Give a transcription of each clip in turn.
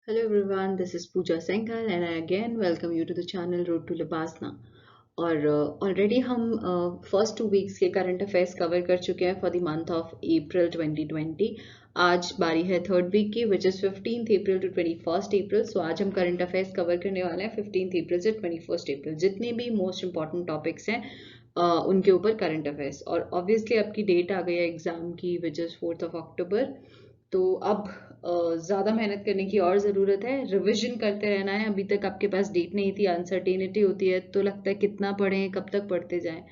Hello everyone, this is Pooja Senghal and I again welcome you to the channel Road to Lipasna. और already हम first 2 weeks के current affairs cover कर चुके हैं for the month of April 2020। आज बारी है third week की which is 15th April to 21st अप्रैल। सो आज हम करंट अफेयर्स कवर करने वाले हैं 15th अप्रैल से 21st अप्रैल, जितने भी मोस्ट इंपॉर्टेंट टॉपिक्स हैं उनके ऊपर करंट अफेयर्स। और ऑब्वियसली आपकी डेट आ गई है एग्जाम की which is 4th of October। तो अब ज़्यादा मेहनत करने की और ज़रूरत है, रिविजन करते रहना है। अभी तक आपके पास डेट नहीं थी, अनसर्टेनिटी होती है तो लगता है कितना पढ़ें, कब तक पढ़ते जाएं।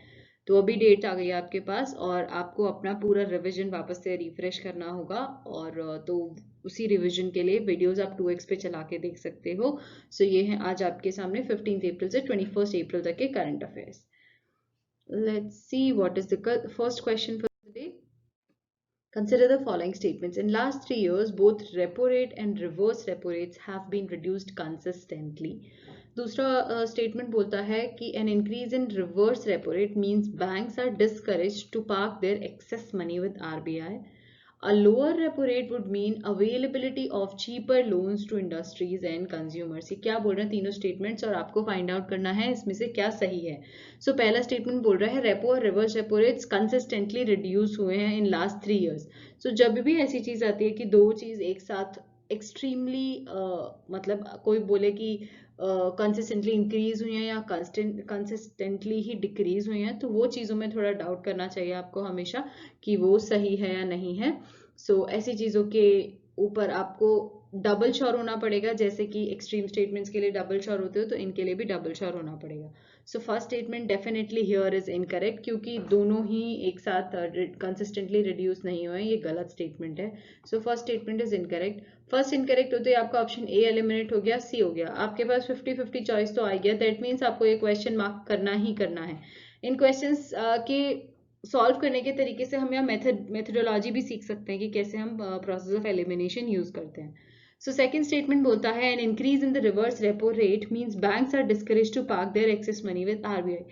तो अभी डेट आ गई है आपके पास और आपको अपना पूरा रिविजन वापस से रिफ्रेश करना होगा। और तो उसी रिविजन के लिए वीडियोस आप 2x पे चला के देख सकते हो। सो ये है आज आपके सामने 15th अप्रैल से 21st अप्रैल तक के current affairs. Let's see what is the first question for the day. Consider the following statements. In last 3 years, both repo rate and reverse repo rates have been reduced consistently. दूसरा statement बोलता है कि an increase in reverse repo rate means banks are discouraged to park their excess money with RBI. A lower repo rate would mean availability of cheaper loans to industries and consumers. ये क्या बोल रहे हैं तीनों statements और आपको find out करना है इसमें से क्या सही है। सो पहला स्टेटमेंट बोल रहा है रेपो और reverse repo rates consistently reduce हुए हैं इन लास्ट 3 years। सो जब भी ऐसी चीज आती है कि दो चीज एक साथ एक्सट्रीमली मतलब कोई बोले कि कंसिस्टेंटली इंक्रीज हुई हैं या कंसिस्टेंटली ही डिक्रीज हुई हैं, तो वो चीज़ों में थोड़ा डाउट करना चाहिए आपको हमेशा कि वो सही है या नहीं है। सो ऐसी चीज़ों के ऊपर आपको डबल श्योर होना पड़ेगा, जैसे कि एक्सट्रीम स्टेटमेंट्स के लिए डबल श्योर होते हो तो इनके लिए भी डबल श्योर होना पड़ेगा। So first statement definitely here is incorrect, क्योंकि दोनों ही एक साथ कंसिस्टेंटली रिड्यूस नहीं हुए, ये गलत स्टेटमेंट है। So first statement is incorrect. First incorrect होते ही आपका ऑप्शन ए एलिमिनेट हो गया, सी हो गया। आपके पास 50-50 चॉइस तो आ गया, दैट मीन्स आपको ये क्वेश्चन मार्क करना ही करना है। इन क्वेश्चंस के सॉल्व करने के तरीके से हम यहाँ मेथडोलॉजी भी सीख सकते हैं कि कैसे हम प्रोसेस ऑफ एलिमिनेशन यूज करते हैं। सो सेकंड स्टेटमेंट बोलता है an increase in the reverse repo rate means banks are discourage to park their excess money with RBI.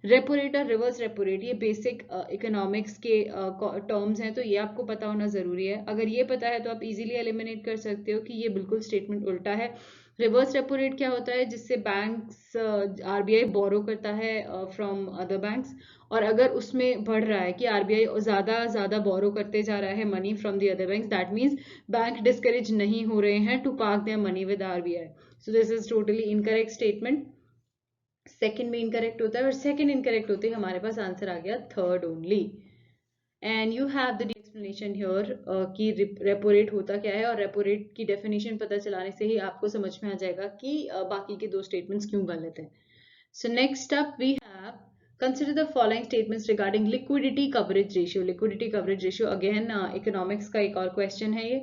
Repo rate और रिवर्स रेपो रेट ये बेसिक इकोनॉमिक्स के terms हैं, तो ये आपको पता होना जरूरी है। अगर ये पता है तो आप इजीली एलिमिनेट कर सकते हो कि ये बिल्कुल स्टेटमेंट उल्टा है। रिवर्स रेपो रेट क्या होता है, जिससे बैंक्स आरबीआई बोरो करता है फ्रॉम अदर बैंक्स, और अगर उसमें बढ़ रहा है कि आरबीआई ज्यादा बोरो करते जा रहा है money from the other banks, that means bank discourage नहीं हो रहे हैं to park their money with RBI. So this is totally incorrect statement. Second में इनकरेक्ट होता है और सेकंड इनकरेक्ट होते ही हमारे पास आंसर आ गया third only. And you have the explanation here कि रेपो रेट होता क्या है, और रेपो रेट की डेफिनेशन पता चलाने से ही आपको समझ में आ जाएगा कि बाकी के दो स्टेटमेंट्स क्यों गलत हैं। So next up we have, consider the following statements regarding liquidity coverage ratio. Liquidity coverage ratio again economics का एक और question है ये।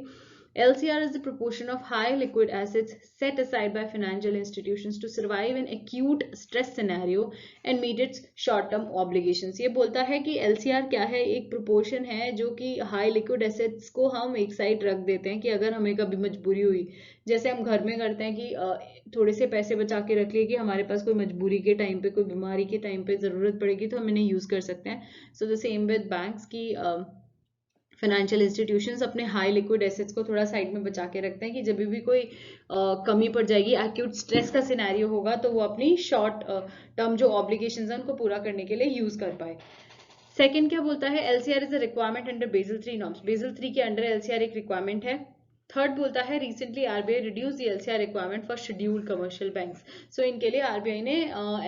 LCR is the proportion of high liquid assets set aside by financial institutions to survive in acute stress scenario and meet its short-term obligations. ये बोलता है कि LCR क्या है, एक proportion है जो कि high liquid assets को हम एक साइड रख देते हैं कि अगर हमें कभी मजबूरी हुई, जैसे हम घर में करते हैं कि थोड़े से पैसे बचा के रख लिए कि हमारे पास कोई मजबूरी के टाइम पे, कोई बीमारी के टाइम पे जरूरत पड़ेगी तो हम इन्हें यूज कर सकते हैं। So the same with banks की फाइनेंशियल इंस्टीट्यूशंस अपने हाई लिक्विड एसेट्स को थोड़ा साइड में बचा के रखते हैं कि जब भी कोई कमी पड़ जाएगी, एक्यूट स्ट्रेस का सिनेरियो होगा, तो वो अपनी शॉर्ट टर्म जो ऑब्लिगेशंस हैं उनको पूरा करने के लिए यूज कर पाए। सेकंड क्या बोलता है, LCR is a requirement under Basel 3 norms. Basel 3 के अंडर एलसीआर एक रिक्वायरमेंट है। थर्ड बोलता है recently RBI reduce the LCR requirement for scheduled commercial banks. So इनके लिए आरबीआई ने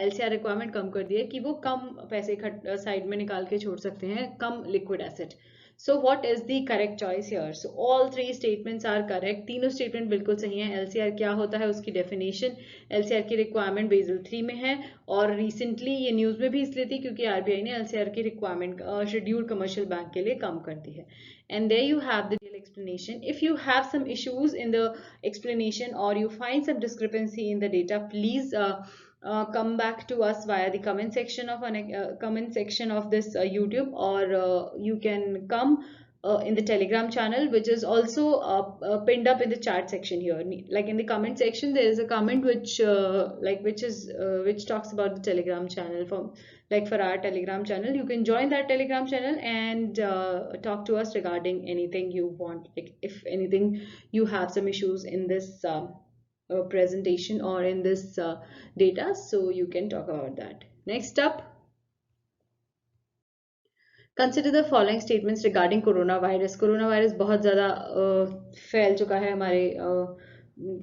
एलसीआर रिक्वायरमेंट कम कर दी है कि वो कम पैसे साइड में निकाल के छोड़ सकते हैं, कम liquid asset. So what is the correct choice here? So all three statements are correct, तीनों स्टेटमेंट बिल्कुल सही है। एलसीआर क्या होता है उसकी डेफिनेशन, एलसीआर की रिक्वायरमेंट बेसल 3 में है, और रिसेंटली ये न्यूज में भी इसलिए थी क्योंकि आरबीआई ने एलसीआर की रिक्वायरमेंट शेड्यूल्ड कमर्शियल बैंक के लिए कम कर दी है। And there you have the real explanation. If you have some issues in the explanation or you find some discrepancy in the data, please come back to us via the comment section of this YouTube, or you can come in the Telegram channel, which is also pinned up in the chat section here. Like in the comment section, there is a comment which talks about the Telegram channel for our Telegram channel. You can join that Telegram channel and talk to us regarding anything you want. Like if anything you have some issues in this presentation or in this data, so you can talk about that. Next up. Consider the following statements regarding corona virus बहुत ज़्यादा फैल चुका है हमारे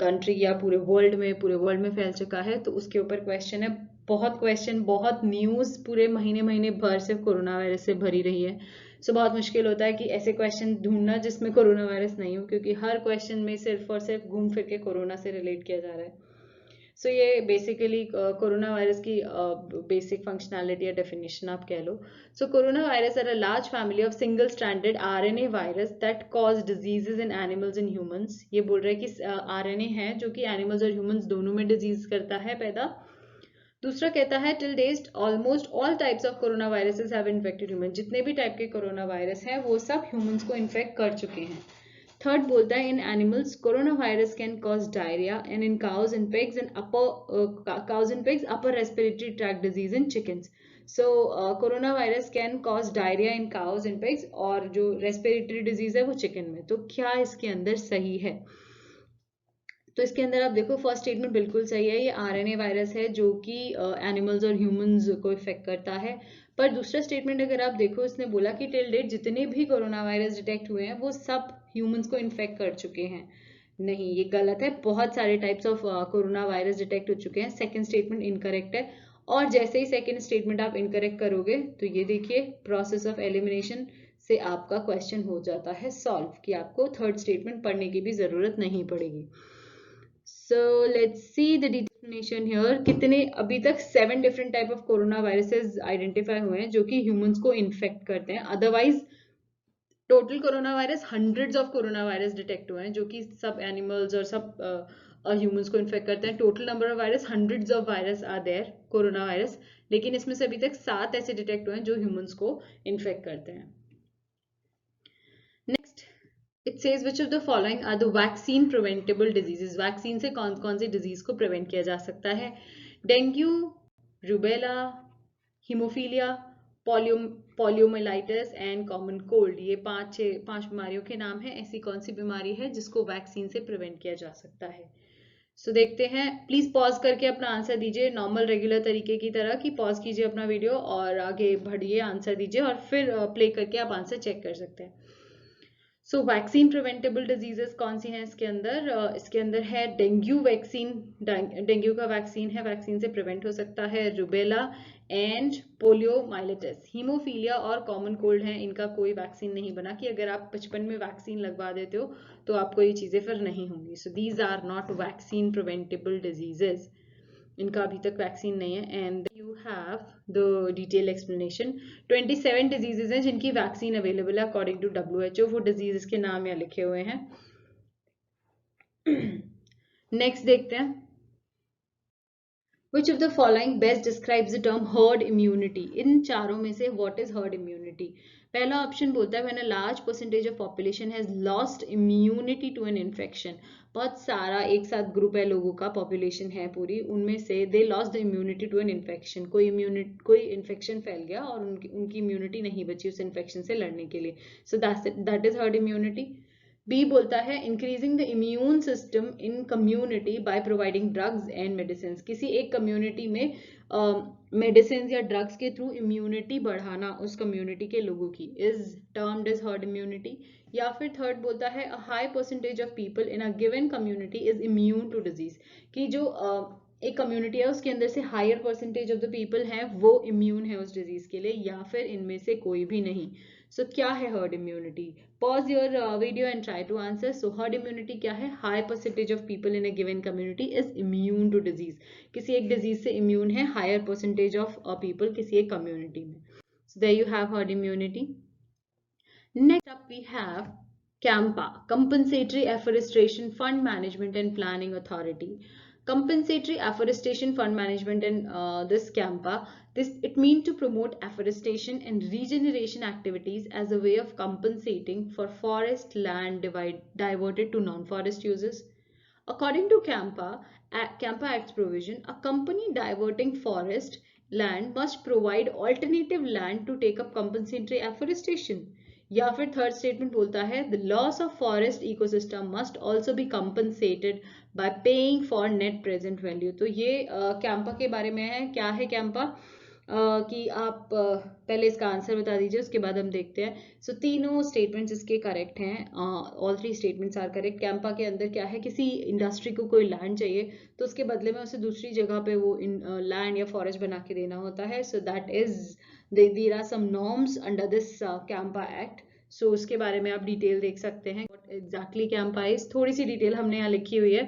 country या पूरे world में फैल चुका है, तो उसके ऊपर क्वेश्चन है। बहुत न्यूज़ पूरे महीने भर सिर्फ कोरोना वायरस से भरी रही है। सो बहुत मुश्किल होता है कि ऐसे क्वेश्चन ढूंढना जिसमें कोरोना वायरस नहीं हो, क्योंकि हर क्वेश्चन में सिर्फ और सिर्फ घूम फिर के कोरोना से रिलेट किया जा रहा है। सो ये बेसिकली कोरोना वायरस की बेसिक फंक्शनैलिटी या डेफिनेशन आप कह लो। So corona virus are a large family of single stranded RNA virus that cause diseases in animals and humans. ये बोल रहे हैं कि आरएनए है जो कि एनिमल्स और ह्यूमंस दोनों में डिजीज करता है पैदा। दूसरा कहता है till date almost all types of corona viruses have infected human. जितने भी टाइप के कोरोना वायरस हैं वो सब ह्यूमंस को इन्फेक्ट कर चुके हैं। थर्ड बोलता है in animals corona virus can cause diarrhoea and in cows and pigs and upper respiratory tract disease in chickens. So corona virus can cause diarrhoea in cows and pigs, और जो respiratory disease है वो chicken में। तो क्या इसके अंदर सही है? तो इसके अंदर आप देखो फर्स्ट स्टेटमेंट बिल्कुल सही है, ये आरएनए वायरस है जो कि एनिमल्स और ह्यूमंस को इफेक्ट करता है। पर दूसरा स्टेटमेंट अगर आप देखो, इसने बोला कि टिल डेट जितने भी कोरोना वायरस डिटेक्ट हुए हैं वो सब ह्यूमंस को इन्फेक्ट कर चुके हैं। नहीं, ये गलत है। बहुत सारे types of corona virus detect हो चुके हैं। सेकेंड स्टेटमेंट इनकरेक्ट है। और जैसे ही सेकेंड स्टेटमेंट आप इनकरेक्ट करोगे तो ये देखिए प्रोसेस ऑफ एलिमिनेशन से आपका क्वेश्चन हो जाता है सॉल्व, कि आपको थर्ड स्टेटमेंट पढ़ने की भी जरूरत नहीं पड़ेगी। So let's see the definition here. कितने अभी तक 7 different type of corona viruses identify हुए हैं जो कि ह्यूमंस को इन्फेक्ट करते हैं। Otherwise total corona virus hundreds of corona virus detect हुए हैं जो कि सब एनिमल्स और सब ह्यूमंस को इन्फेक्ट करते हैं। Total number of virus hundreds of virus are there corona virus, लेकिन इसमें से अभी तक 7 ऐसे डिटेक्ट हुए हैं जो ह्यूमंस को इन्फेक्ट करते हैं। It says which of the following are the vaccine preventable diseases? Vaccine से कौन कौन सी डिजीज को प्रिवेंट किया जा सकता है? Dengue, rubella, haemophilia, poliomyelitis and common cold. ये पांच बीमारियों के नाम हैं। ऐसी कौन सी बीमारी है जिसको वैक्सीन से प्रिवेंट किया जा सकता है? सो देखते हैं। प्लीज पॉज करके अपना आंसर दीजिए नॉर्मल रेगुलर तरीके की तरह, कि पॉज कीजिए अपना वीडियो और आगे बढ़िए, आंसर दीजिए और फिर प्ले करके आप आंसर चेक कर सकते हैं। सो वैक्सीन प्रिवेंटेबल डिजीजेस कौन सी हैं इसके अंदर? इसके अंदर है डेंगू वैक्सीन, डेंगू का वैक्सीन है, वैक्सीन से प्रिवेंट हो सकता है। Rubella and poliomyelitis. हीमोफीलिया और कॉमन कोल्ड हैं, इनका कोई वैक्सीन नहीं बना कि अगर आप बचपन में वैक्सीन लगवा देते हो तो आपको ये चीजें फिर नहीं होंगी। So these are not vaccine preventable diseases, इनका अभी तक वैक्सीन नहीं है। And you have the detail explanation. 27 diseases हैं जिनकी वैक्सीन अवेलेबल है अकॉर्डिंग टू WHO। वो डिजीज के नाम यहाँ लिखे हुए हैं। नेक्स्ट देखते हैं। Which of the following best describes the term herd immunity? इन चारों में से what is herd immunity? पहला ऑप्शन बोलता है when a large percentage of population has lost immunity to an infection। बहुत सारा एक साथ ग्रुप है लोगों का, पॉपुलेशन है पूरी, उनमें से they lost the immunity to an infection। कोई इन्फेक्शन फैल गया और उनकी इम्यूनिटी नहीं बची उस इन्फेक्शन से लड़ने के लिए। So that is herd immunity। B बोलता है increasing the immune system in community by providing drugs and medicine. किसी एक कम्युनिटी में मेडिसिन या ड्रग्स के थ्रू इम्यूनिटी बढ़ाना उस कम्युनिटी के लोगों की is termed as herd immunity. या फिर थर्ड बोलता है a high percentage of people in a given community is immune to disease, कि जो एक कम्युनिटी है उसके अंदर से higher percentage of the people हैं वो इम्यून है उस डिजीज के लिए, या फिर इनमें से कोई भी नहीं। सो क्या है herd immunity? Pause your video and try to answer. So herd immunity क्या है? High percentage of people in a given community is immune to disease. किसी एक डिजीज से इम्यून है हायर परसेंटेज ऑफ पीपल किसी एक कम्युनिटी में। So there you have herd immunity. Next up we have CAMPA, Compensatory Afforestation Fund Management and Planning Authority। Compensatory Afforestation Fund Management and this CAMPA, it means to promote afforestation and regeneration activities as a way of compensating for forest land diverted to non-forest uses. According to CAMPA Act's provision, a company diverting forest land must provide alternative land to take up compensatory afforestation. या फिर third statement बोलता है the loss of forest ecosystem must also be compensated bye paying for net present value. तो ये कैंपा के बारे में है। क्या है कैंपा कि आप पहले इसका आंसर बता दीजिए, उसके बाद हम देखते हैं। सो तीनों स्टेटमेंट्स इसके करेक्ट हैं, all three statements are correct. CAMPA के अंदर क्या है, किसी इंडस्ट्री को कोई लैंड चाहिए तो उसके बदले में उसे दूसरी जगह पे वो लैंड या फॉरेस्ट बना के देना होता है। So that is there are some norms under this CAMPA act. So उसके बारे में आप डिटेल देख सकते हैं व्हाट एग्जैक्टली कैंपा इज। थोड़ी सी डिटेल हमने यहाँ लिखी हुई है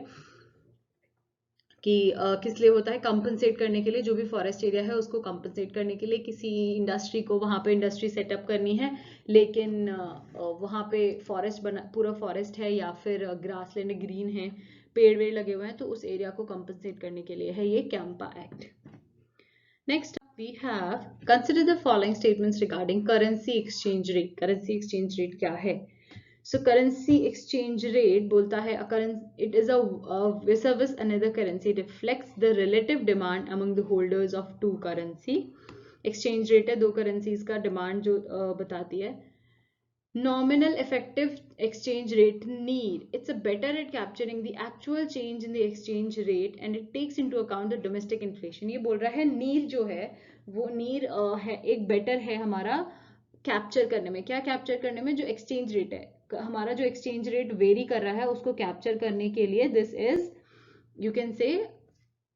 कि किस लिए होता है, कंपनसेट करने के लिए, जो भी फॉरेस्ट एरिया है उसको कंपनसेट करने के लिए किसी इंडस्ट्री को वहां पे इंडस्ट्री सेटअप करनी है, लेकिन वहां पे फॉरेस्ट बना, पूरा फॉरेस्ट है या फिर ग्रासलैंड ग्रीन है, पेड़ वेड़ लगे हुए हैं, तो उस एरिया को कंपनसेट करने के लिए है ये Campa act. Next we have consider the following statements regarding currency exchange rate. Currency exchange rate क्या है? So currency exchange rate बोलता है it is a vis-a-vis another currency, reflects the relative demand among the holders of two currency. Exchange rate है दो currencies का demand जो बताती है। Nominal effective exchange rate NEAR. It's a better at capturing the actual change in the exchange rate and it takes into account the domestic inflation. ये बोल रहा है NEAR जो है वो NEAR है एक better है हमारा कैप्चर करने में। क्या कैप्चर करने में? जो एक्सचेंज रेट है हमारा, जो एक्सचेंज रेट वेरी कर रहा है उसको कैप्चर करने के लिए this is you can say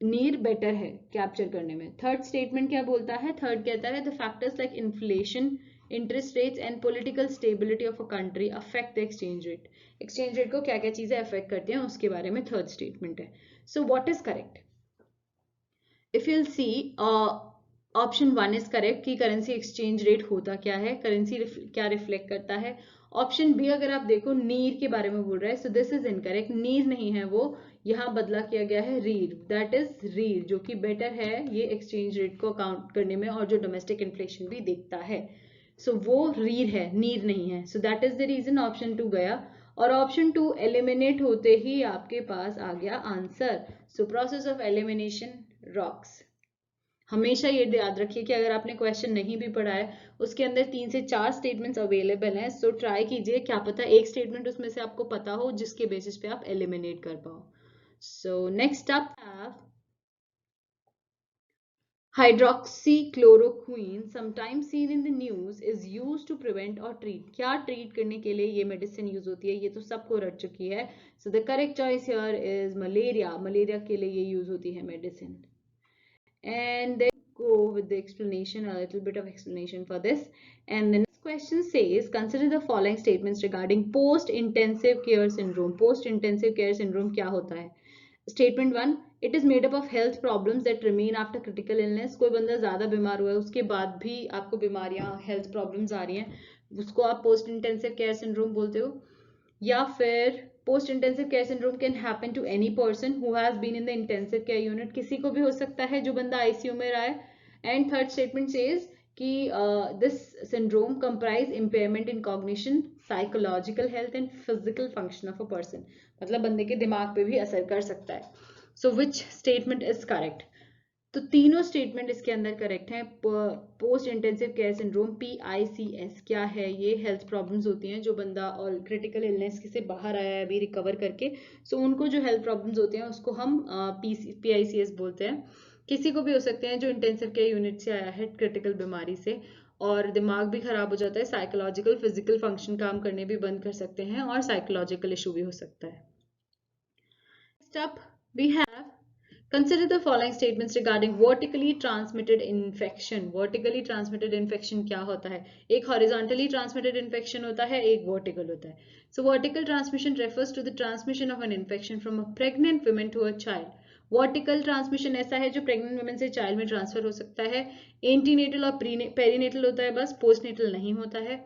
नीर बेटर है कैप्चर करने में। थर्ड स्टेटमेंट क्या बोलता है? थर्ड कहता है the factors like inflation, interest rates and political stability of a country affect the exchange rate. Exchange rate को क्या क्या चीजें अफेक्ट करती हैं उसके बारे में थर्ड स्टेटमेंट है। So what is correct? If you'll see option 1 is correct कि करेंसी एक्सचेंज रेट होता क्या है, करेंसी क्या रिफ्लेक्ट करता है। ऑप्शन बी अगर आप देखो नीर के बारे में बोल रहा है, सो दिस इज इनकरेक्ट। नीर नहीं है वो, यहाँ बदला किया गया है रीर, दैट इज रीर जो कि बेटर है ये एक्सचेंज रेट को अकाउंट करने में और जो डोमेस्टिक इन्फ्लेशन भी देखता है। सो वो रीर है, नीर नहीं है। So that is the reason option 2 गया और ऑप्शन 2 एलिमिनेट होते ही आपके पास आ गया answer. So process of elimination rocks. हमेशा ये याद रखिए कि अगर आपने क्वेश्चन नहीं भी पढ़ा है उसके अंदर 3 से 4 स्टेटमेंट्स अवेलेबल हैं। सो ट्राई कीजिए, क्या पता एक स्टेटमेंट उसमें से आपको पता हो जिसके बेसिस पे आप एलिमिनेट कर पाओ। So next up have hydroxychloroquine sometimes seen in the news is used to prevent और ट्रीट। क्या ट्रीट करने के लिए ये मेडिसिन यूज होती है? ये तो सबको रट चुकी है। सो the correct choice here is malaria. Malaria के लिए ये यूज होती है medicine. And then go with the explanation, a little bit of explanation for this. And the next question says, consider the following statements regarding post-intensive care syndrome. Post-intensive care syndrome क्या होता है? Statement 1, it is made up of health problems that remain after critical illness. कोई बंदा ज़्यादा बीमार हुआ है उसके बाद भी आपको बीमारियां, health problems आ रही हैं, उसको आप post-intensive care syndrome बोलते हो। या फिर post intensive care syndrome can happen to any person who has been in the intensive care unit. किसी को भी हो सकता है जो बंदा आईसीयू में रहा है। एंड थर्ड स्टेटमेंट सेज कि this syndrome comprise impairment in cognition, psychological health and physical function of a person. मतलब बंदे के दिमाग पे भी असर कर सकता है। सो विच स्टेटमेंट इज करेक्ट? तो तीनों स्टेटमेंट इसके अंदर करेक्ट हैं। Post intensive care syndrome PICS क्या है? ये हेल्थ प्रॉब्लम्स होती हैं जो बंदा और क्रिटिकल इलनेस से बाहर आया है अभी रिकवर करके, सो उनको जो हेल्थ प्रॉब्लम्स होते हैं उसको हम PICS बोलते हैं। किसी को भी हो सकते हैं जो इंटेंसिव केयर यूनिट से आया है क्रिटिकल बीमारी से और दिमाग भी खराब हो जाता है, साइकोलॉजिकल फिजिकल फंक्शन काम करने भी बंद कर सकते हैं और साइकोलॉजिकल इशू भी हो सकता है। Next up we have Consider the following statements regarding vertically transmitted infection. Vertically transmitted infection क्या होता है? एक horizontally transmitted infection होता है, एक vertical होता है. So vertical transmission refers to the transmission of an infection from a pregnant woman to a child. Vertical transmission ऐसा है जो pregnant women से child में transfer हो सकता है. Antenatal और perinatal होता है बस, postnatal नहीं होता है.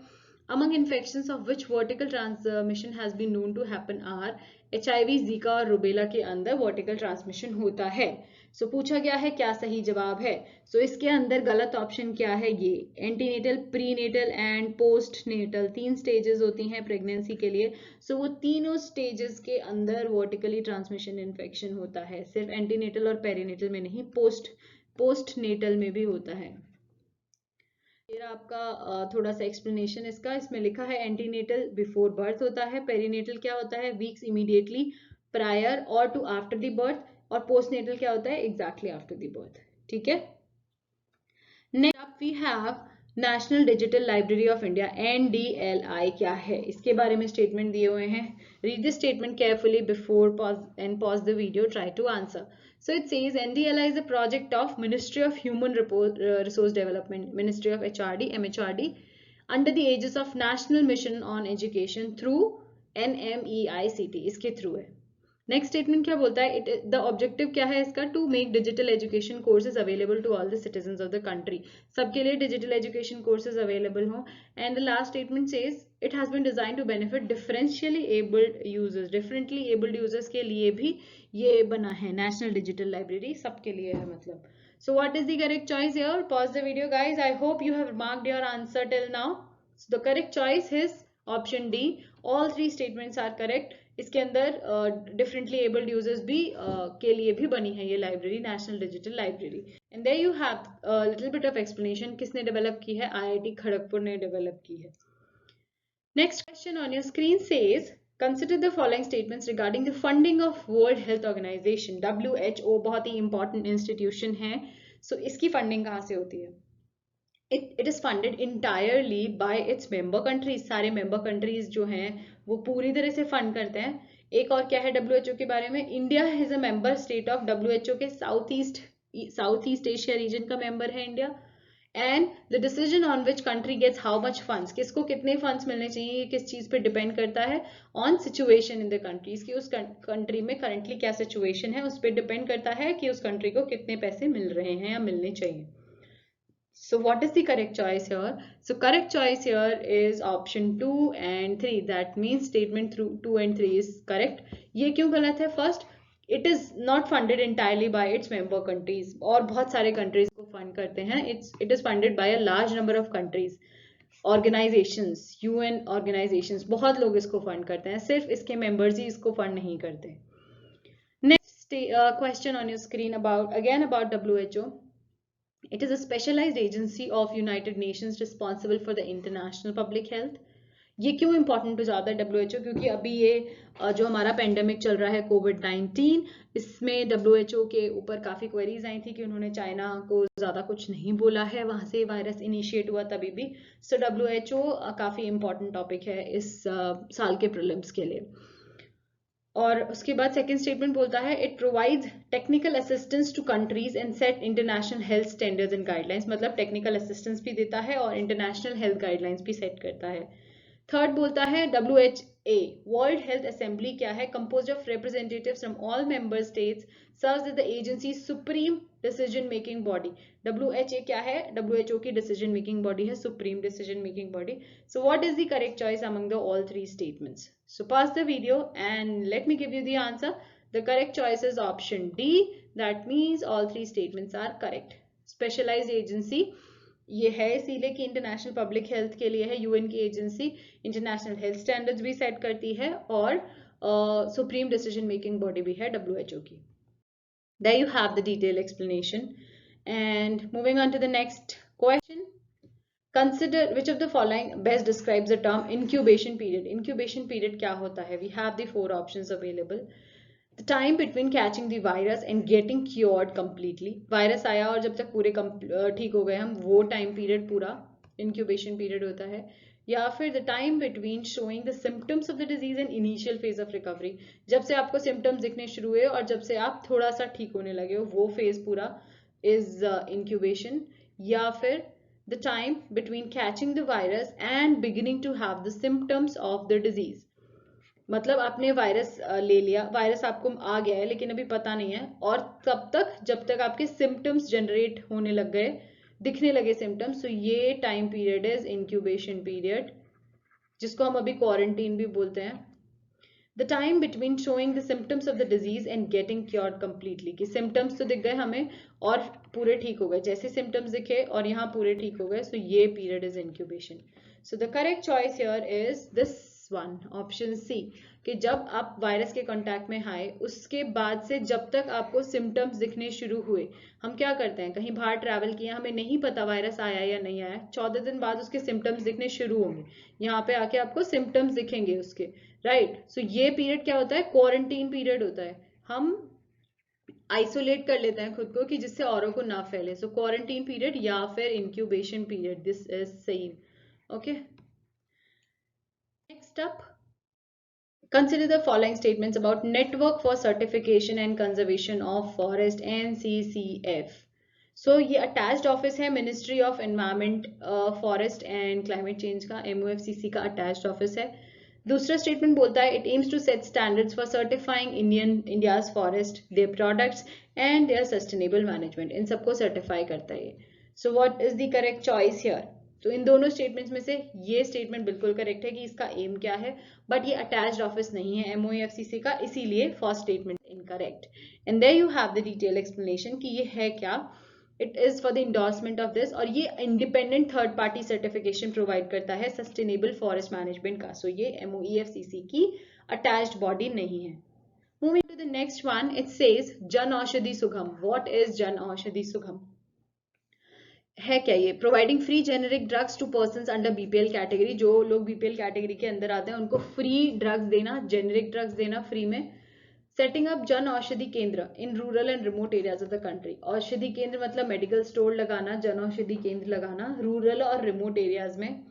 Among infections of which vertical transmission has been known to happen are HIV, Zika और रुबेला के अंदर वर्टिकल ट्रांसमिशन होता है. सो पूछा गया है क्या सही जवाब है. सो इसके अंदर गलत ऑप्शन क्या है, ये antenatal, prenatal and postnatal 3 stages होती हैं प्रेगनेंसी के लिए. सो वो तीनों स्टेजेस के अंदर वर्टिकली ट्रांसमिशन इन्फेक्शन होता है, सिर्फ एंटीनेटल और पेरीनेटल में नहीं, पोस्ट नेटल में भी होता है. ये आपका थोड़ा सा एक्सप्लेनेशन इसका. इसमें लिखा है एंटीनेटल बिफोर बर्थ होता है, पेरीनेटल क्या होता है, वीक्स इमीडिएटली प्रायर और टू आफ्टर द बर्थ, और पोस्टनेटल क्या होता है, एग्जैक्टली आफ्टर द बर्थ. ठीक है. Next up we have national digital library of India, NDLI क्या है, इसके बारे में स्टेटमेंट दिए हुए हैं. Read the statement carefully before pause the video, try to answer. So it says NDLI is a project of Ministry of Human Resource Development, Ministry of HRD, MHRD, under the aegis of National Mission on Education through NMEICT, इसके through है. Next statement क्या बोलता है, the objective क्या है इसका, to make digital education courses available to all the citizens of the country, सबके लिए डिजिटल एजुकेशन कोर्सेज अवेलेबल हों. And the last statement says it has been design to benefit differentially abled users, differently abled users के लिए भी ये बना है national digital library, सबके लिए है मतलब. So what is the correct choice here, pause the video guys, I hope you have marked your answer till now. The correct choice is option D, all 3 statements are correct. इसके अंदर differently abled users भी के लिए भी बनी है ये library, national digital library. And there you have little bit of explanation, किसने डेवलप की है, IIT खड़गपुर ने डेवलप की है. Next question on your screen says consider the following statements regarding the funding of World Health Organization, WHO, बहुत ही important institution है. So इसकी funding कहाँ से होती है, it is funded entirely by its member countries. सारे member countries जो हैं वो पूरी तरह से फंड करते हैं. एक और क्या है WHO के बारे में, India is a member state of WHO के साउथ ईस्ट एशिया रीजन का मेंबर है India. And the decision on which country gets how much funds, किसको कितने फंड्स मिलने चाहिए, ये किस चीज पे डिपेंड करता है, on situation in the countries, की उस कंट्री में करंटली क्या सिचुएशन है, उस पर डिपेंड करता है कि उस कंट्री को कितने पैसे मिल रहे हैं या मिलने चाहिए. So what is the correct choice here? So correct choice here is option 2 and 3. That means statement through 2 and 3 is correct. ये क्यों गलत है? First, it is not funded entirely by its member countries. और बहुत सारे countries को fund करते हैं. It is funded by a large number of countries. Organizations, UN organizations, बहुत लोग इसको fund करते हैं. सिर्फ इसके members ही इसको fund नहीं करते. Next question on your screen about WHO. It is a specialized agency of United Nations responsible for the international public health. ये क्यों इंपॉर्टेंट हो जाता है WHO, क्योंकि अभी ये जो हमारा पेंडेमिक चल रहा है COVID-19, इसमें WHO के ऊपर काफ़ी क्वेरीज आई थी कि उन्होंने चाइना को ज़्यादा कुछ नहीं बोला है, वहाँ से वायरस इनिशिएट हुआ तभी भी. सो WHO काफ़ी इंपॉर्टेंट टॉपिक है इस साल के प्रीलिम्स के लिए. और उसके बाद सेकंड स्टेटमेंट बोलता है it provides technical assistance to countries and set international health standards and guidelines, मतलब टेक्निकल असिस्टेंस भी देता है और इंटरनेशनल हेल्थ गाइडलाइंस भी सेट करता है. थर्ड बोलता है WHA, वर्ल्ड हेल्थ असेंबली क्या है, composed of representatives from all member states, serves as the agency supreme decision making body. WHA क्या है, WHO की डिसीजन मेकिंग बॉडी है, supreme decision making body. So what is the correct choice among the all 3 statements? So pause the video and let me give you the answer. The correct choice is option D. That means all 3 statements are correct. Specialized agency ये है इसीलिए कि international public health के लिए है, UN की agency international health standards भी set करती है और सुप्रीम डिसीजन मेकिंग बॉडी भी है WHO की. There you have the detailed explanation. And moving on to the next question. Consider which of the following best describes the term incubation period. Incubation period क्या होता है? We have the 4 options available. The time between catching the virus and getting cured completely. Virus आया और जब तक पूरे ठीक हो गए हम, वो टाइम पीरियड पूरा incubation period होता है. या फिर the time between showing the symptoms of the disease and initial phase of recovery. जब से आपको symptoms दिखने शुरू हुए और जब से आप थोड़ा सा ठीक होने लगे हो, वो phase पूरा is incubation. या फिर the time between catching the virus and beginning to have the symptoms of the disease. मतलब आपने वायरस ले लिया, वायरस आपको आ गया है लेकिन अभी पता नहीं है, और तब तक जब तक आपके सिम्टम्स जनरेट होने लग गए, दिखने लगे सिम्टम्स, तो ये time period is incubation period. जिसको हम अभी क्वारंटीन भी बोलते हैं। The time between showing the symptoms of the disease and getting cured completely, कि सिम्टम्स तो दिख गए हमें और पूरे ठीक हो गए, जैसे सिम्टम्स दिखे और यहाँ पूरे ठीक हो गए, सो ये period is incubation. So the correct choice here is this one, option C, कि जब आप वायरस के कांटेक्ट में आए उसके बाद से जब तक आपको सिम्टम्स दिखने शुरू हुए, हम क्या करते हैं, कहीं बाहर ट्रैवल किया, हमें नहीं पता वायरस आया या नहीं आया, 14 दिन बाद उसके सिम्टम्स दिखने शुरू होंगे, यहाँ पे आके आपको सिम्टम्स दिखेंगे उसके, राइट। सो ये पीरियड क्या होता है, क्वारंटीन पीरियड होता है। हम आइसोलेट कर लेते हैं खुद को कि जिससे औरों को ना फैले, सो क्वारंटीन पीरियड या फिर incubation period, this is same. Okay, next up, consider the following statements about Network for Certification and Conservation of Forest, NCCF. So ये अटैच्ड ऑफिस है ministry of environment, forest and climate change का, MOFCC का attached office है। दूसरा statement बोलता है it aims to set standards for certifying India's forest, their products and their sustainable management, इन सबको सर्टिफाई करता है ये। So what is the correct choice here? तो इन दोनों स्टेटमेंट्स में से ये स्टेटमेंट बिल्कुल करेक्ट है कि इसका एम क्या है, बट ये अटैच्ड ऑफिस नहीं है MOFCC का, इसीलिए first statement incorrect. And there you have the detail explanation कि ये है क्या। It is for the endorsement of this, और ये independent third party certification provide करता है सस्टेनेबल फॉरेस्ट मैनेजमेंट का। सो ये MOEFCC की अटैच्ड बॉडी नहीं है। Moving to the next one, it says Jan Aushadhi सुगम। व्हाट इज जन औषधि सुगम? है क्या ये? Providing free generic drugs to persons under BPL category, जो लोग BPL कैटेगरी के अंदर आते हैं उनको फ्री ड्रग्स देना, जेनेरिक ड्रग्स देना फ्री में। Setting up Jan Aushadhi Kendra in rural and remote areas of the country. Aushadhi Kendra मतलब मेडिकल स्टोर लगाना, जन औषधि केंद्र लगाना रूरल और रिमोट एरियाज में।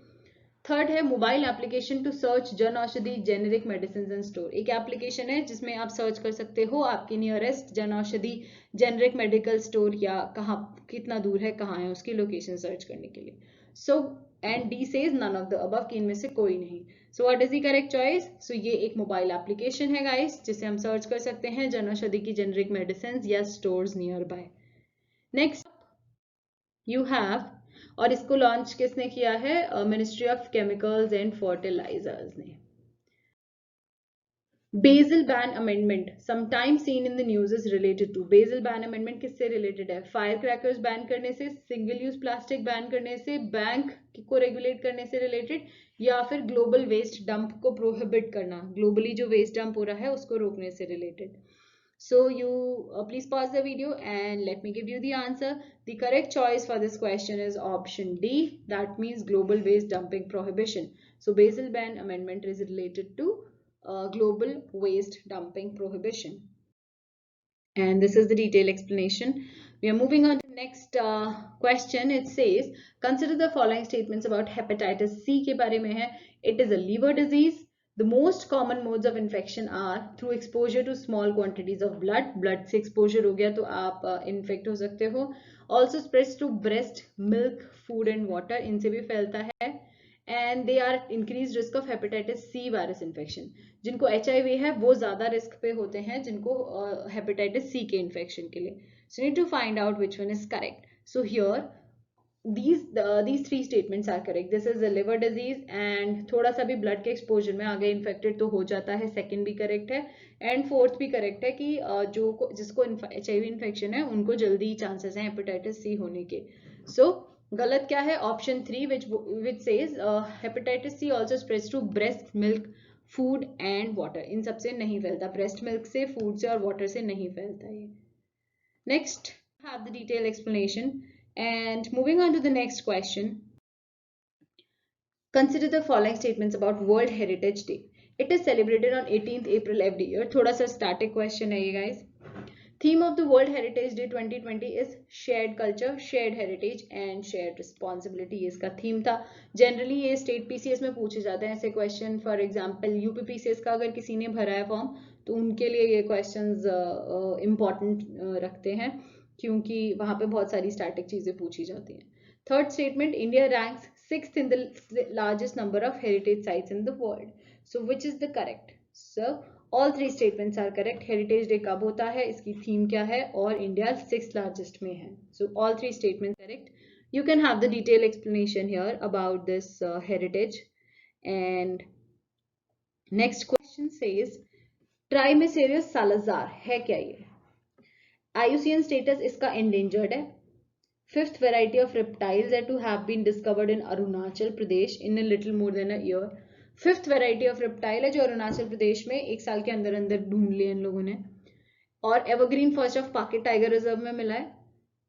थर्ड है mobile application to search Jan Aushadhi generic medicine and store. एक एप्लीकेशन है जिसमें आप सर्च कर सकते हो आपकी nearest Jan Aushadhi generic medical store, या कहाँ कितना दूर है, कहाँ है, उसकी लोकेशन सर्च करने के लिए। So and D says none of the above, कि इनमें से कोई नहीं। So what is the correct choice? So ये एक मोबाइल एप्लीकेशन है गाइस, जिसे हम सर्च कर सकते हैं जन औषधि की जेनेरिक मेडिसिन या stores nearby. Next you have, और इसको लॉन्च किसने किया है? Ministry of chemicals and fertilisers ने। Basel ban amendment sometime seen in the news is related to. Basel ban amendment किससे रिलेटेड है? फायर क्रैकर्स बैन करने से, सिंगल यूज प्लास्टिक बैन करने से, बैंक को रेगुलेट करने से रिलेटेड, या फिर ग्लोबल वेस्ट डंप को प्रोहिबिट करना, ग्लोबली जो वेस्ट डंप हो रहा है उसको रोकने से related. So you please pause the video and let me give you the answer. The correct choice for this question is option D. That means global waste dumping prohibition. So Basel Ban Amendment is related to global waste dumping prohibition. And this is the detailed explanation. We are moving on to the next question. It says, consider the following statements about hepatitis C के बारे में है. It is a liver disease. The most common modes of infection are through exposure to small quantities of blood. Blood से exposure हो गया तो आप infect हो सकते हो. Also spreads to breast, milk, food and water. इनसे भी फैलता है. And they are increased risk of hepatitis C virus infection. जिनको HIV है वो ज्यादा रिस्क पे होते हैं जिनको हेपेटाइटिस C के इन्फेक्शन के लिए. So you need to find out which one is correct. So here these three statements are correct. This is a liver disease and थोड़ा सा भी ब्लड के एक्सपोजर में आगे इन्फेक्टेड तो हो जाता है. सेकंड भी करेक्ट है एंड फोर्थ भी करेक्ट है कि जो जिसको HIV इन्फेक्शन है उनको जल्दी चांसेस हैं हेपेटाइटिस C होने के. So गलत क्या है? Option 3 which says hepatitis C also spreads to breast milk, food and water. इन सबसे नहीं फैलता, ब्रेस्ट मिल्क से, फूड से और वाटर से नहीं फैलता ये. Next have the detail explanation and moving on to the next question. Consider the following statements about world heritage day. It is celebrated on 18th April every year. थोड़ा सा static question है ये guys. Theme of the World Heritage Day 2020 is shared culture, shared heritage and shared responsibility. ये इसका theme था. Generally ये state PCS में पूछे जाते हैं ऐसे question. For example UP PCS का अगर किसी ने भरा है फॉर्म तो उनके लिए ये क्वेश्चंस इम्पॉर्टेंट रखते हैं क्योंकि वहां पे बहुत सारी स्टैटिक चीजें पूछी जाती हैं. Third statement, India ranks 6th in the largest number of heritage sites in the world. So which is the correct? So all three statements are correct. Heritage day कब होता है, इसकी थीम क्या है, और इंडिया 6th लार्जेस्ट में है. So all three statements correct. You can have the detail explanation here about this heritage and next question says Trimeresurus Salazar है क्या ये? IUCN स्टेटस इसका endangered है. Fifth variety of reptiles are to have been discovered in Arunachal Pradesh in a little more than a year. Fifth variety of reptile है जो अरुणाचल प्रदेश में एक साल के अंदर अंदर ढूंढ लिए इन लोगों ने, और evergreen forest of Pakke tiger reserve में मिला है.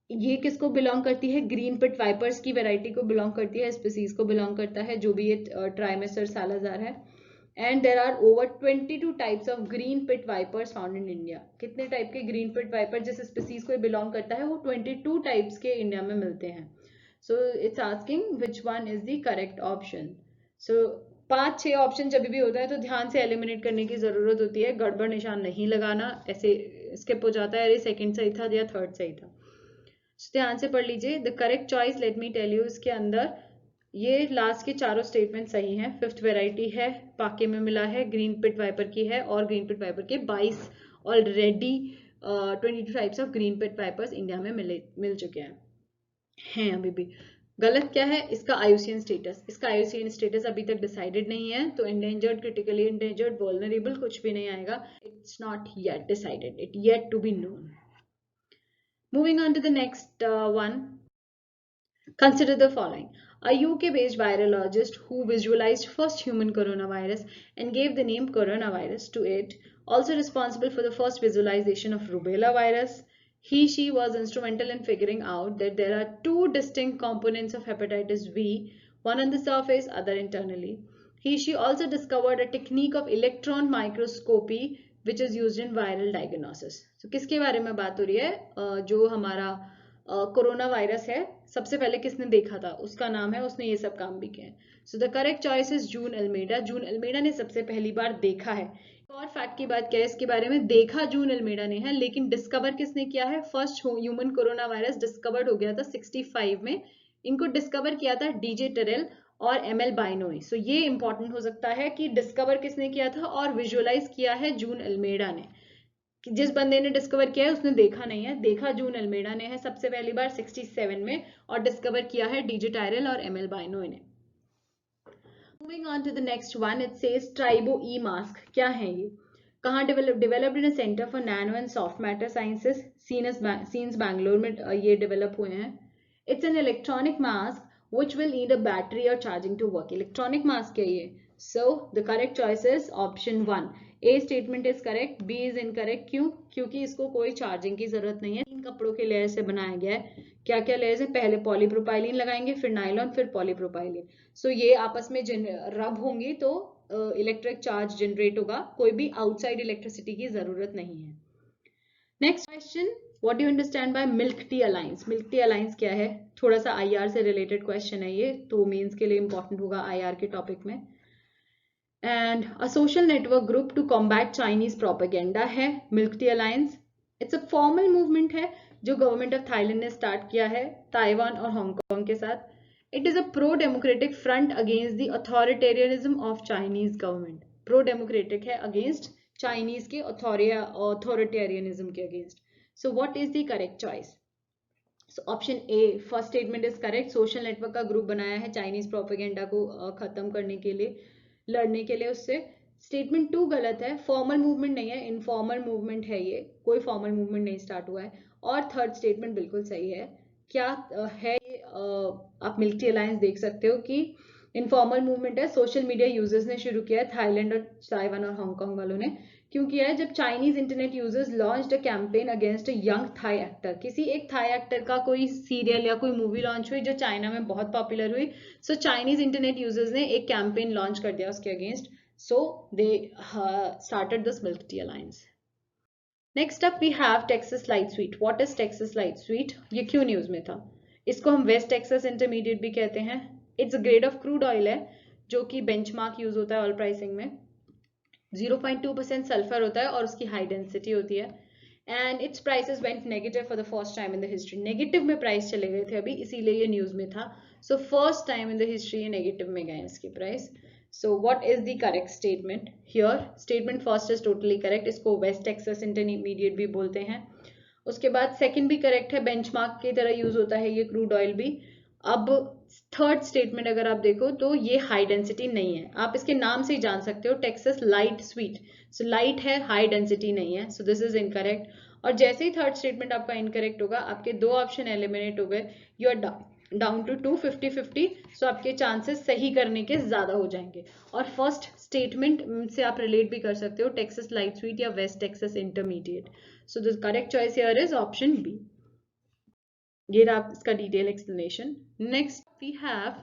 ये किसको बिलोंग करती है? ग्रीन पिट वाइपर्स की वैरायटी को बिलोंग करती है, स्पीसीज को बिलोंग करता है, जो भी ये ट्राइमेसर सालाजार है. And there are over 22 types of green pit vipers found in India. कितने टाइप के ग्रीन पिट वाइपर जिस स्पीसीज को बिलोंग करता है वो 22 टाइप्स के इंडिया में मिलते हैं. So it's asking which one is the correct option. So 5-6 option जब भी होता है तो ध्यान से एलिमिनेट करने की जरूरत होती है, गड़बड़ निशान नहीं लगाना, ऐसे स्किप हो जाता है, अरे सेकंड सही था या थर्ड सही था. ध्यान से पढ़ लीजिए. The correct choice, let me tell you, इसके अंदर ये लास्ट के चारों स्टेटमेंट सही हैं. फिफ्थ वेराइटी है, पाके में मिला है, ग्रीन पिट वाइपर की है, और ग्रीन पिट वाइपर के 22 already 22 types of green pit vipers India में मिल चुके हैं अभी भी. गलत क्या है इसका? IUCN status. इसका IUCN स्टेटस अभी तक डिसाइडेड नहीं है, तो एंडेंजर्ड, क्रिटिकली एंडेंजर्ड, वल्नरेबल कुछ भी नहीं आएगा. It's not yet decided, it yet to be known. Moving on to the next one. Consider the following. A UK-based virologist who visualized first human coronavirus and gave the name coronavirus to it, also responsible for the first visualization of rubella virus. She was instrumental in figuring out that there are two distinct components of hepatitis V, one on the surface, other internally. She also discovered a technique of electron microscopy which is used in viral diagnosis. So किसके बारे में बात हो रही है? जो हमारा corona virus है, सबसे पहले किसने देखा था उसका नाम है, उसने ये सब काम भी किए हैं. So the correct choice is June Almeida. June Almeida ने सबसे पहली बार देखा है. और फैक्ट की बात क्या है इसके बारे में? देखा जून अल्मेडा ने है, लेकिन डिस्कवर किसने किया है? First human corona virus discovered हो गया था 65 में. इनको डिस्कवर किया था DJ टेरेल और ML बाइनोई. सो ये इंपॉर्टेंट हो सकता है कि डिस्कवर किसने किया था और विजुअलाइज किया है जून अल्मेडा ने. जिस बंदे ने डिस्कवर किया है उसने देखा नहीं है, देखा जून अल्मेडा ने है सबसे पहली बार 67 में, और डिस्कवर किया है DJ टायरल और ML बाइनोई ने. Moving on to the next one. It says tribo E mask. क्या है ये? कहाँ developed in centre for nano and soft matter sciences, CeNS Bangalore में ये डेवलप हुए हैं. It's an electronic mask which will need a battery or charging to work. Electronic mask है ये. So the correct choice is option 1. A statement is correct, B is incorrect. क्यों? क्योंकि इसको कोई चार्जिंग की जरूरत नहीं है. 3 कपड़ों के लेयर से बनाया गया है. क्या क्या लेयर्स है? पहले पॉलीप्रोपाइलिन लगाएंगे, फिर नायलॉन, फिर पॉलीप्रोपाइलिन. सो ये आपस में रब होंगी तो इलेक्ट्रिक चार्ज जनरेट होगा. कोई भी आउटसाइड इलेक्ट्रिसिटी की जरूरत नहीं है. Next question. What do you understand by Milk Tea Alliance? Milk Tea Alliance क्या है? थोड़ा सा IR से रिलेटेड क्वेश्चन है ये, तो मेंस के लिए इंपॉर्टेंट होगा IR के टॉपिक में. And a social network group to combat Chinese propaganda है milk tea alliance. It's a formal movement है जो गवर्नमेंट ऑफ थाईलैंड ने स्टार्ट किया है ताइवान और हांगकांग के साथ. It is a pro democratic front against the authoritarianism of Chinese government. Pro democratic है अगेंस्ट चाइनीज के अथॉरिटेरियनिज्म के against. So what is the correct choice? So option A, first statement is correct. Social network का group बनाया है Chinese propaganda को खत्म करने के लिए, लड़ने के लिए उससे. स्टेटमेंट 2 गलत है. फॉर्मल मूवमेंट नहीं है, इनफॉर्मल मूवमेंट है ये, कोई फॉर्मल मूवमेंट नहीं स्टार्ट हुआ है. और थर्ड स्टेटमेंट बिल्कुल सही है. क्या है ये? आप मिल्क टी अलायंस देख सकते हो कि इनफॉर्मल मूवमेंट है. सोशल मीडिया यूजर्स ने शुरू किया है, थाईलैंड और ताइवान और हांगकांग वालों ने. क्यों किया है? जब Chinese internet users launched a campaign against a young Thai actor. किसी एक थाई एक्टर का कोई सीरियल या कोई मूवी लॉन्च हुई जो चाइना में बहुत पॉपुलर हुई. सो चाइनीज इंटरनेट यूजर्स ने एक कैंपेन लॉन्च कर दिया उसके against. So they started this milk tea alliance. Next up we have Texas light sweet. What is Texas light sweet? ये क्यों न्यूज में था? इसको हम वेस्ट टेक्सास इंटरमीडिएट भी कहते हैं. It's a grade of crude oil है जो कि बेंचमार्क यूज होता है ऑयल प्राइसिंग में. 0.2% सल्फर होता है और उसकी हाई डेंसिटी होती है. And it's prices went negative for the first time in the history. Negative में प्राइस चले गए थे अभी, इसीलिए ये न्यूज में था. So first time in the history ये नेगेटिव में गए इसके price. So what is the correct statement here? Statement first is totally correct. इसको वेस्ट टेक्सास इंटरमीडिएट भी बोलते हैं. उसके बाद सेकंड भी करेक्ट है, बेंचमार्क की तरह यूज होता है ये क्रूड ऑयल भी. अब थर्ड स्टेटमेंट अगर आप देखो तो ये हाई डेंसिटी नहीं है, आप इसके नाम से ही जान सकते हो, Texas light sweet, so light है, हाई डेंसिटी नहीं है, सो दिस इज इनकरेक्ट। और जैसे ही थर्ड स्टेटमेंट आपका इनकरेक्ट होगा, आपके दो ऑप्शन एलिमिनेट हो गए, यू आर डाउन टू 250-50, सो आपके चांसेस सही करने के ज्यादा हो जाएंगे। और फर्स्ट स्टेटमेंट से आप रिलेट भी कर सकते हो, टेक्सास लाइट स्वीट या west Texas intermediate. So the correct choice here is option B. ये रहा इसका detail explanation. Next we have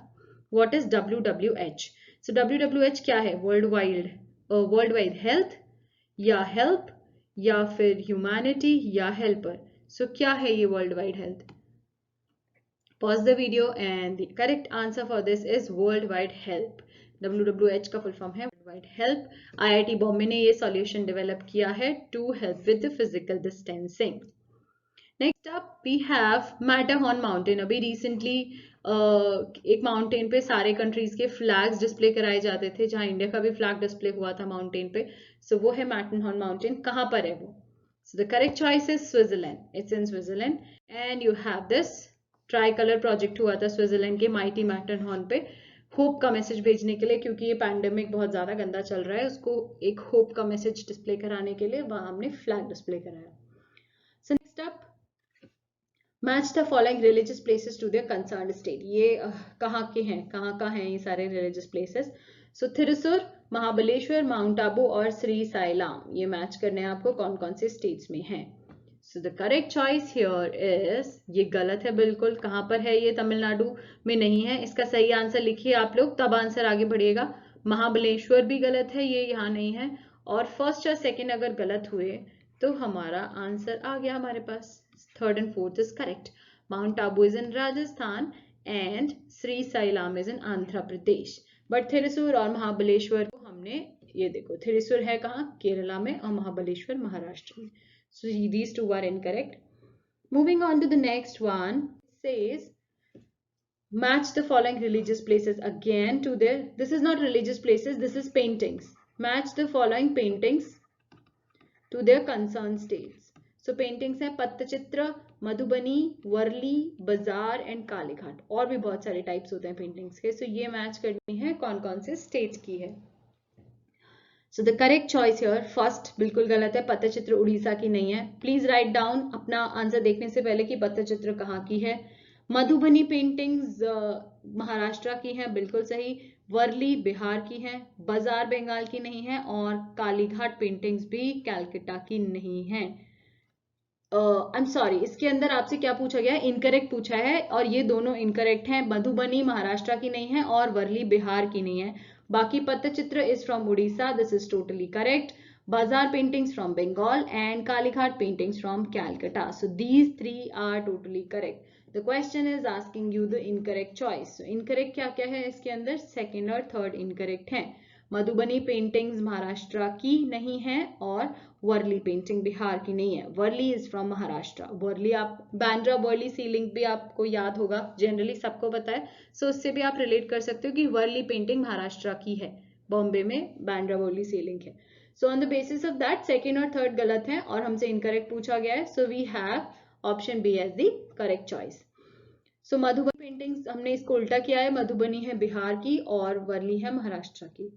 what is WWH। So WWH क्या है? वर्ल्ड वाइड हेल्थ या हेल्प या फिर ह्यूमैनिटी या हेल्पर। सो क्या है ये world wide health? Pause the video and the correct answer for this is World Wide Help. WWH का फुल फॉर्म है World Wide Help. IIT Bombay ने ये सॉल्यूशन डेवलप किया है to help with the physical distancing. Next up we have Matterhorn mountain. अभी recently एक mountain पे सारे कंट्रीज के फ्लैग्स डिस्प्ले कराए जाते थे, जहां इंडिया का भी फ्लैग डिस्प्ले हुआ था माउंटेन पे। सो वो है मैटरहॉर्न माउंटेन। कहाँ पर है वो? सो the correct choice is Switzerland, it's in Switzerland. And you have this try colour project हुआ था स्विट्जरलैंड के माइटी मैटरहॉर्न पे, होप का मैसेज भेजने के लिए, क्योंकि ये पैंडेमिक बहुत ज्यादा गंदा चल रहा है, उसको एक होप का मैसेज डिस्प्ले कराने के लिए वहां हमने फ्लैग डिस्प्ले कराया। So next up, match the following religious places to their concerned state. ये कहाँ के हैं, कहाँ हैं ये सारे religious places? So Thrissur, Mahabaleshwar, mount Abu और श्री साईलाम, ये मैच करने हैं आपको कौन कौन से स्टेट्स में हैं। So the correct choice here is, ये गलत है बिल्कुल। कहाँ पर है ये? तमिलनाडु में नहीं है। इसका सही आंसर लिखिए आप लोग, तब आंसर आगे बढ़िएगा। महाबलेश्वर भी गलत है, ये यहाँ नहीं है। और फर्स्ट या सेकेंड अगर गलत हुए तो हमारा आंसर आ गया हमारे पास। Third and fourth is correct. Mount Abu is in Rajasthan and Sri Sailam is in Andhra Pradesh. But Thrissur और महाबलेश्वर को हमने, ये देखो Thrissur है कहाँ? केरला में, और महाबलेश्वर महाराष्ट्र में। So these two are incorrect. Moving on to the next one, it says match the following religious places again to their, this is not religious places, this is paintings. Match the following paintings to their concerned states. So paintings हैं पत्तचित्र, मधुबनी, वर्ली, बाजार and Kalighat. और भी बहुत सारे types होते हैं paintings के। सो ये मैच करनी है कौन कौन से स्टेट्स की है। सो the correct choice here, first बिल्कुल गलत है, पत्तचित्र उड़ीसा की नहीं है। प्लीज राइट डाउन अपना आंसर देखने से पहले कि पत्तचित्र कहाँ की है। मधुबनी पेंटिंग्स महाराष्ट्र की है, बिल्कुल सही। वर्ली बिहार की है, बाजार बंगाल की नहीं है, और कालीघाट पेंटिंग्स भी कैलकाटा की नहीं है। आई एम सॉरी, इसके अंदर आपसे क्या पूछा गया है? इनकरेक्ट पूछा है, और ये दोनों इनकरेक्ट हैं। मधुबनी महाराष्ट्र की नहीं है और वर्ली बिहार की नहीं है। बाकी Pattachitra is from Orissa, this is totally correct. Bazaar paintings from Bengal and Kalighat paintings from Calcutta. So these three are totally correct. The question is asking you the incorrect choice. So incorrect क्या क्या है इसके अंदर? सेकेंड और थर्ड इनकरेक्ट है। Madhubani paintings Maharashtra की नहीं है और वर्ली पेंटिंग बिहार की नहीं है। Warli is from Maharashtra. वर्ली, आप बांद्रा वर्ली सीलिंग भी आपको याद होगा, जनरली सबको पता है। सो उससे भी आप रिलेट कर सकते हो कि वर्ली पेंटिंग महाराष्ट्र की है, बॉम्बे में बांद्रा वर्ली सीलिंग है। So on the basis of that second और थर्ड गलत है और हमसे इनकरेक्ट पूछा गया है। So we have option B as the correct choice. So Madhubani paintings हमने इसको उल्टा किया है, मधुबनी है बिहार की और वर्ली है महाराष्ट्र की।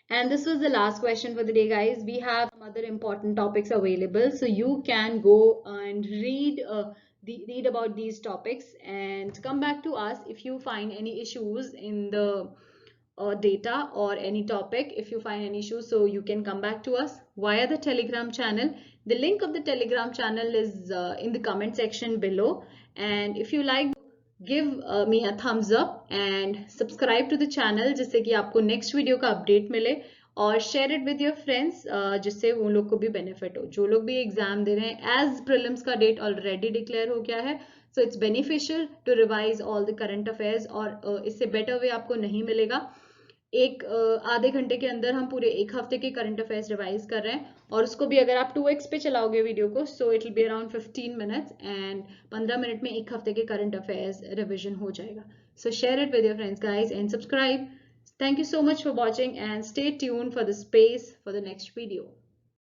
And this was the last question for the day, guys. We have some other important topics available, so you can go and read about these topics and come back to us if you find any issues in the data or any topic. If you find any issues, so you can come back to us via the Telegram channel. The link of the Telegram channel is in the comment section below. And if you like, give me a thumbs up and subscribe to the channel, जिससे कि आपको next video का update मिले, और share it with your friends, जिससे उन लोग को भी benefit हो, जो लोग भी एग्जाम दे रहे हैं। as prelims का date already declare हो गया है, so it's beneficial to revise all the current affairs, और इससे better way आपको नहीं मिलेगा। एक आधे घंटे के अंदर हम पूरे एक हफ्ते के करंट अफेयर्स रिवाइज कर रहे हैं, और उसको भी अगर आप 2x पे चलाओगे वीडियो को, so it will be around 15 minutes, and 15 minute में एक हफ्ते के करंट अफेयर्स रिविजन हो जाएगा। सो share it with your friends guys and subscribe. Thank you so much for watching and stay tuned for the space for the next video.